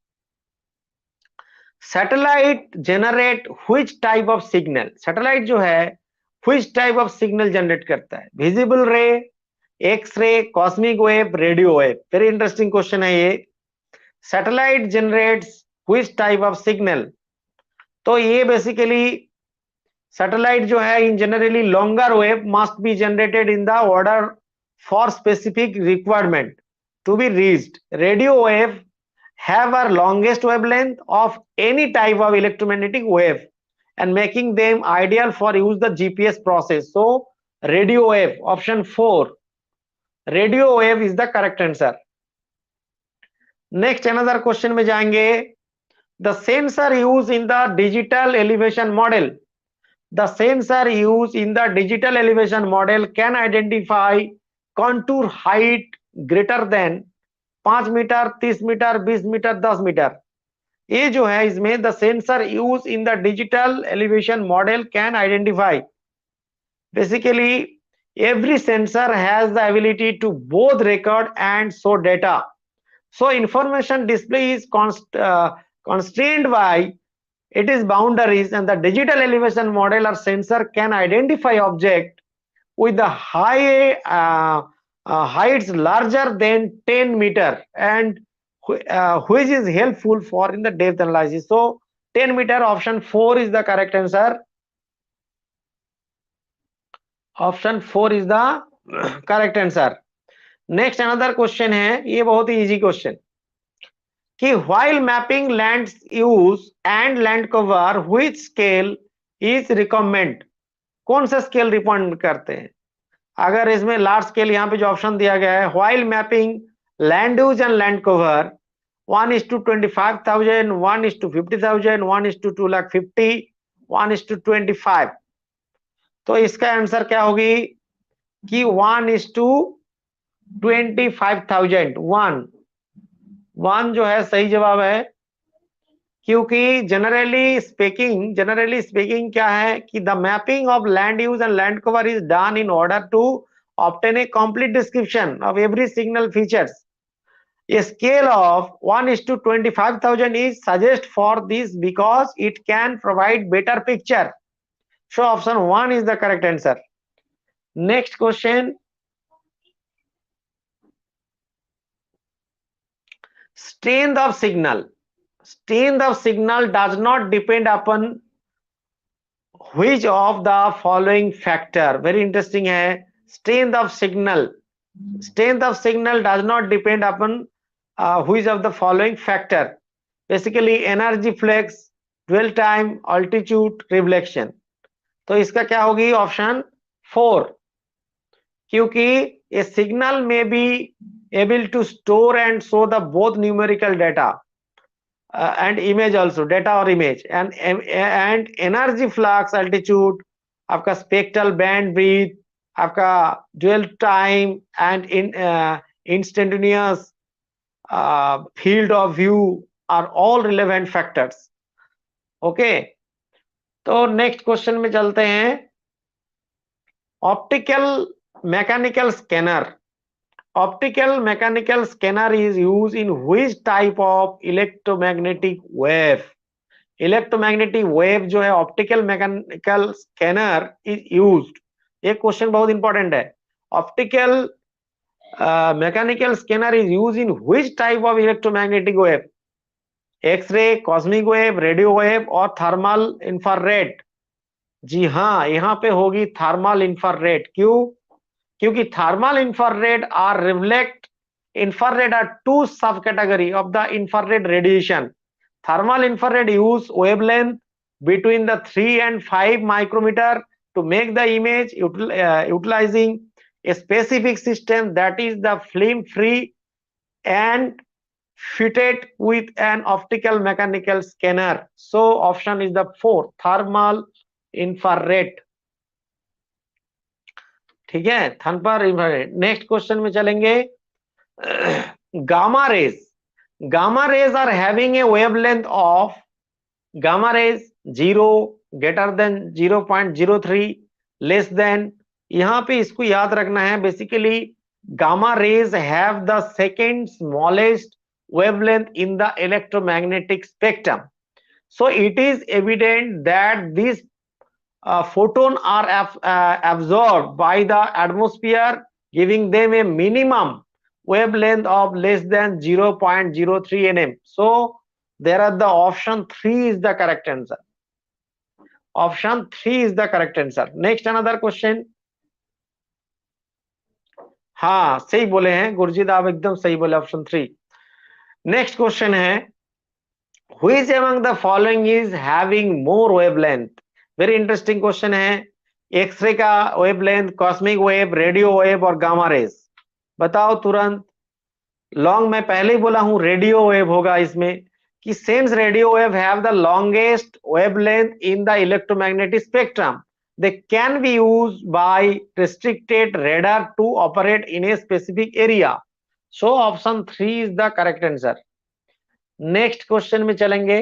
Satellite generate which type of signal? Satellite जो है which type of signal generate करता है? Visible ray, X-ray, cosmic wave, radio wave. Very interesting question है ये. Satellite generates which type of signal? तो ये basically satellite जो है in generally longer wave must be generated in the order for specific requirement to be reached. Radio wave have a longest wavelength of any type of electromagnetic wave and making them ideal for use the GPS process. So radio wave, option 4. Radio wave is the correct answer. Next, another question में जाएंगे. The sensor used in the digital elevation model. The sensor used in the digital elevation model can identify contour height greater than 5 metre, 30 metre, 20 metre, 10 metre. ये जो है इसमें the sensor used in the digital elevation model can identify. Basically, every sensor has the ability to both record and show data. So information display is constrained by its boundaries, and the digital elevation model or sensor can identify object with the heights larger than 10 meter and which is helpful for in the depth analysis. So 10 meter, option 4 is the correct answer. Option 4 is the correct answer. Next, another question है, ये बहुत ही easy question कि while mapping land use and land cover which scale is recommend? कौन सा scale recommend करते हैं? अगर इसमें लार्ज स्केल यहाँ पे जो ऑप्शन दिया गया है while mapping land use and land cover, 1:25,000, 1:50,000, 1:250, 1:25। तो इसका आंसर क्या होगी कि 1:25,000। वन जो है सही जवाब है, क्योंकि जनरली स्पीकिंग क्या है कि the mapping of land use and land cover is done in order to obtain a complete description of every signal features. A scale of 1:25,000 is suggest for this because it can provide better picture. So option 1 is the correct answer. Next question. Strength of signal. Strength of signal does not depend upon which of the following factor. Very interesting है. Strength of signal. Strength of signal does not depend upon which of the following factor. Basically energy flex, dwell time, altitude, reflection. तो इसका क्या होगी option 4, क्योंकि a signal में be able to store and show the both numerical data and image also, data और image, and energy flux, altitude, आपका spectral band breadth, आपका dwell time and instantaneous field of view are all relevant factors. Okay, तो next question में चलते हैं. Optical mechanical scanner. Optical mechanical scanner is use in which type of electromagnetic wave. Electromagnetic wave जो है optical mechanical scanner is used. एक question बहुत important है. Optical mechanical scanner is used in which type of electromagnetic wave? X-ray, cosmic wave, radio wave और thermal infrared. जी हाँ, यहाँ पे होगी thermal infrared. क्यों? क्योंकि thermal infrared are reflect. Infrared are two subcategory of the infrared radiation. Thermal infrared use wavelength between the 3 and 5 micrometer to make the image utilizing a specific system that is the film free and fitted with an optical mechanical scanner. So option is the 4, thermal infrared. ठीक है, thermal infrared. Next question में चलेंगे. Gamma rays. Gamma rays are having a wavelength of gamma rays 0, greater than 0.03, less than. यहां पे इसको याद रखना है. Basically gamma rays have the second smallest wavelength in the electromagnetic spectrum. So it is evident that this photon are absorbed by the atmosphere, giving them a minimum wavelength of less than 0.03 nm. So there are the option 3 is the correct answer. Option 3 is the correct answer. Next another question. हाँ सही बोले हैं गुरजीत, आप एकदम सही बोले, option 3. Next question है. Which among the following is having more wavelength? Very interesting question है. एक्सरे का wavelength, cosmic wave, radio wave और गामा रेज. बताओ तुरंत. लॉन्ग मैं पहले ही बोला हूं रेडियो वेव होगा इसमें, कि since radio wave have the longest wavelength in the electromagnetic spectrum, they can be used by restricted radar to operate in a specific area. So option 3 is the correct answer. Next question में चलेंगे.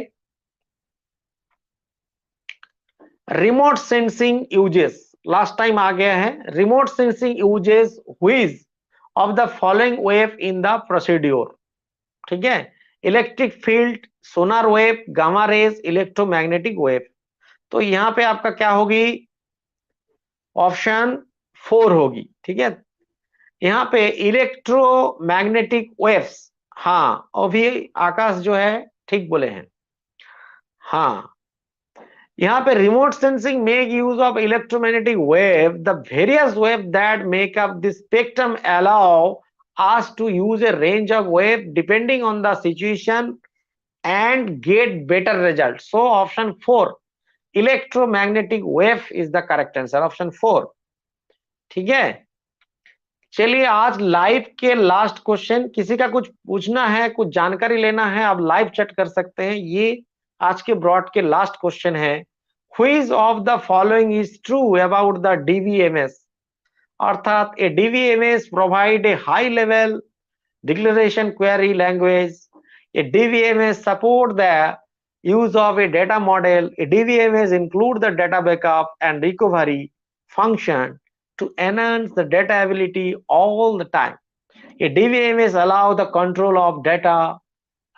Remote sensing uses. Last time आ गया है. Remote sensing uses which of the following wave in the procedure. ठीक है, electric field, sonar wave, gamma rays, electromagnetic wave. तो यहां पे आपका क्या होगी, ऑप्शन 4 होगी. ठीक है, यहाँ पे इलेक्ट्रोमैग्नेटिक वेव्स. हाँ, अभी आकाश जो है ठीक बोले हैं. हाँ, यहाँ पे remote sensing make use of electromagnetic wave. The various wave that make up the spectrum allow us to use a range of wave depending on the situation and get better results. So option 4, electromagnetic wave is the correct answer. Option 4. ठीक है, चलिए आज live के last question, किसी का कुछ पूछना है, कुछ जानकारी लेना है, आप लाइव चैट कर सकते हैं। ये आज के ब्रॉड के लास्ट क्वेश्चन है, which of the following is true about the DBMS. अर्थात a DBMS provide a high level declaration query language. A DVMS support the use of a data model. A DVMS include the data backup and recovery function to enhance the data ability all the time. A DVMS allow the control of data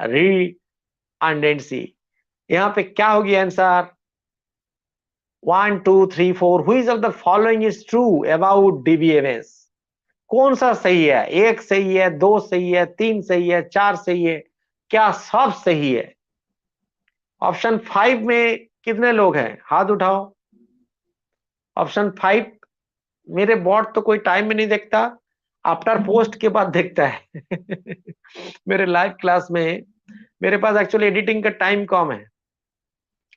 redundancy. यहाँ पे क्या होगी answer? 1 2 3 4 which of the following is true about DVMS? कौन सा सही है? एक सही है, दो सही है, तीन सही है, चार सही है, क्या सब सही है? ऑप्शन 5 में कितने लोग हैं? हाथ उठाओ। ऑप्शन 5, मेरे बॉट तो कोई टाइम में नहीं देखता, आफ्टर पोस्ट के बाद देखता है। मेरे लाइव क्लास में मेरे पास एक्चुअली एडिटिंग का टाइम कम है,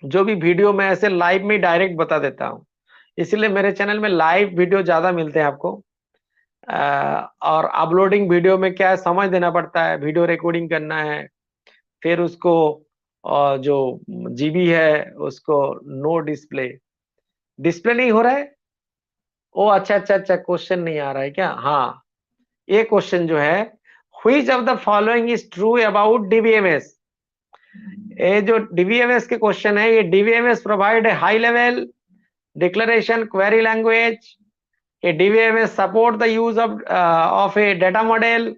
जो भी वीडियो मैं ऐसे लाइव में डायरेक्ट बता देता हूं, इसलिए मेरे चैनल में लाइव वीडियो ज्यादा मिलते हैं आपको। और अपलोडिंग वीडियो में क्या है, समझ देना पड़ता है, वीडियो रिकॉर्डिंग करना है, फिर उसको जो जीबी है उसको नो डिस्प्ले, डिस्प्ले नहीं हो रहा है। ओ अच्छा अच्छा अच्छा, क्वेश्चन नहीं आ रहा है क्या? हाँ, ये क्वेश्चन जो है, which of the following is true about DBMS. ये जो डीबीएमएस के क्वेश्चन है, ये DBMS provide a high level declaration query language. ये DBMS support the use of a data model,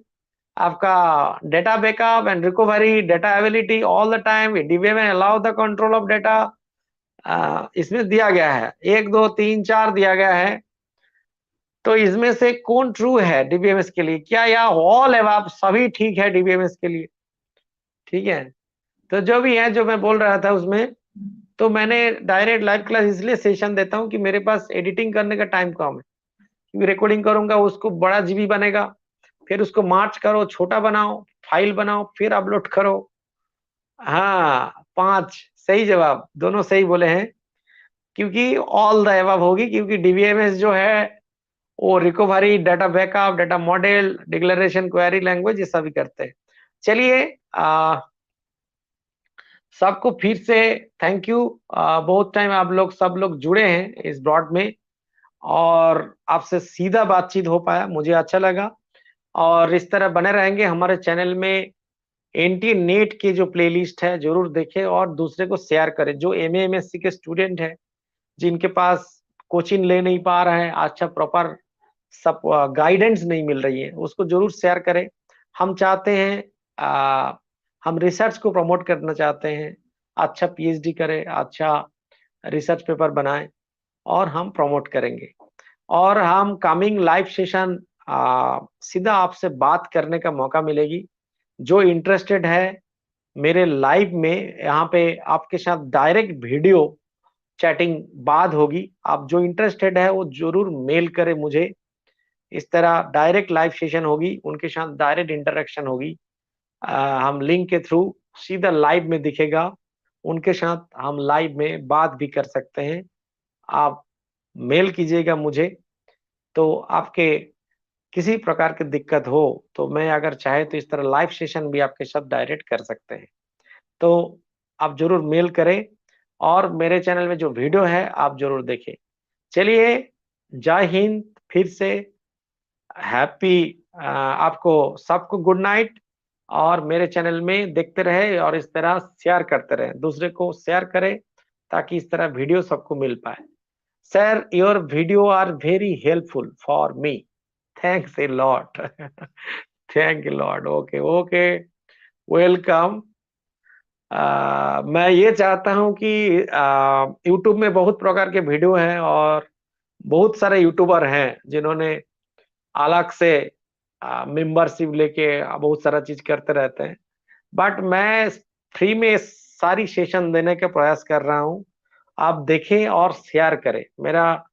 आपका data backup and recovery data ability all the time. DBMS allow the control of data. इसमें दिया गया है 1 2 3 4 दिया गया है, तो इसमें से कौन ट्रू है डीबीएमएस के लिए? क्या या ऑल है, सभी ठीक है डीबीएमएस के लिए? ठीक है, तो जो भी है, जो मैं बोल रहा था उसमें, तो मैंने डायरेक्ट लाइव क्लास इसलिए सेशन देता हूं कि मेरे पास एडिटिंग करने का टाइम कम है, क्योंकि रिकॉर्डिंग करूंगा उसको बड़ा जीबी बनेगा, फिर उसको मार्च करो, छोटा बनाओ, फाइल बनाओ, फिर अपलोड करो। हाँ, 5 सही जवाब, दोनों सही बोले हैं, क्योंकि ऑल द एबव होगी, क्योंकि डीबीएमएस जो है वो recovery, data backup, data model, declaration query language, ये सभी करते हैं। चलिए, सबको फिर से थैंक यू। बहुत टाइम आप लोग सब लोग जुड़े हैं इस ब्रॉड में, और आपसे सीधा बातचीत हो पाया, मुझे अच्छा लगा। और इस तरह बने रहेंगे हमारे चैनल में। एनटीए नेट की जो प्लेलिस्ट है जरूर देखें और दूसरे को शेयर करें। जो एमए एमएससी के स्टूडेंट है, जिनके पास कोचिंग ले नहीं पा रहे हैं, अच्छा प्रॉपर सब गाइडेंस नहीं मिल रही है, उसको जरूर शेयर करें। हम चाहते हैं, हम रिसर्च को प्रमोट करना चाहते हैं, अच्छा पीएचडी करें, अच्छा रिसर्च पेपर बनाएं, और हम प्रमोट करेंगे। और हम कमिंग लाइव सेशन सीधा आपसे बात करने का मौका मिलेगी। जो इंटरेस्टेड है मेरे लाइव में, यहाँ पे आपके साथ डायरेक्ट वीडियो चैटिंग बाद होगी। आप जो इंटरेस्टेड है वो जरूर मेल करें मुझे। इस तरह डायरेक्ट लाइव सेशन होगी, उनके साथ डायरेक्ट इंटरेक्शन होगी। हम लिंक के थ्रू सीधा लाइव में दिखेगा, उनके साथ हम लाइव में बात भी कर सकते हैं। आप मेल कीजिएगा मुझे, तो आपके किसी प्रकार की दिक्कत हो तो मैं अगर चाहे तो इस तरह लाइव सेशन भी आपके साथ डायरेक्ट कर सकते हैं। तो आप जरूर मेल करें, और मेरे चैनल में जो वीडियो है आप जरूर देखें। चलिए, जय हिंद, फिर से हैप्पी, आपको सबको गुड नाइट। और मेरे चैनल में देखते रहे और इस तरह शेयर करते रहे, दूसरे को शेयर करें ताकि इस तरह वीडियो सबको मिल पाए। Sir, your video are very helpful for me, thanks a lot. Thank you lot. Okay okay, welcome. मैं ये चाहता हूं कि यूट्यूब में बहुत प्रकार के वीडियो हैं, और बहुत सारे यूट्यूबर हैं जिन्होंने अलग से मेंबरशिप लेके बहुत सारा चीज करते रहते हैं, बट मैं फ्री में सारी सेशन देने का प्रयास कर रहा हूं। आप देखें और शेयर करें। मेरा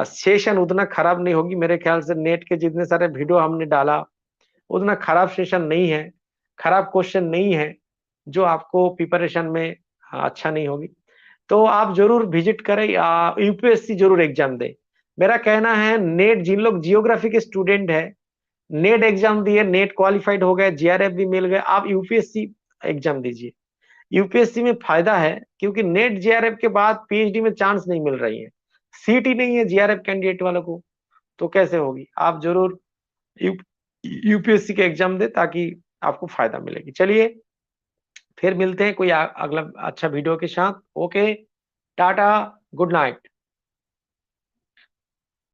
सेशन उतना खराब नहीं होगी, मेरे ख्याल से नेट के जितने सारे वीडियो हमने डाला उतना खराब सेशन नहीं है, खराब क्वेश्चन नहीं है जो आपको प्रिपरेशन में अच्छा नहीं होगी। तो आप जरूर विजिट करें, यूपीएससी जरूर एग्जाम दें। मेरा कहना है नेट, जिन लोग जियोग्राफी के स्टूडेंट है, नेट एग्जाम दिए, नेट क्वालिफाइड हो गए, जीआरएफ भी मिल गए, आप यूपीएससी एग्जाम दीजिए। यूपीएससी में फायदा है क्योंकि नेट जीआरएफ के बाद पीएचडी में चांस नहीं मिल रही है, सीट ही नहीं है जीआरएफ कैंडिडेट वालों को, तो कैसे होगी। आप जरूर यूपीएससी के एग्जाम दे ताकि आपको फायदा मिलेगी। चलिए फिर मिलते हैं कोई अगला अच्छा वीडियो के साथ। Okay, Tata, good night.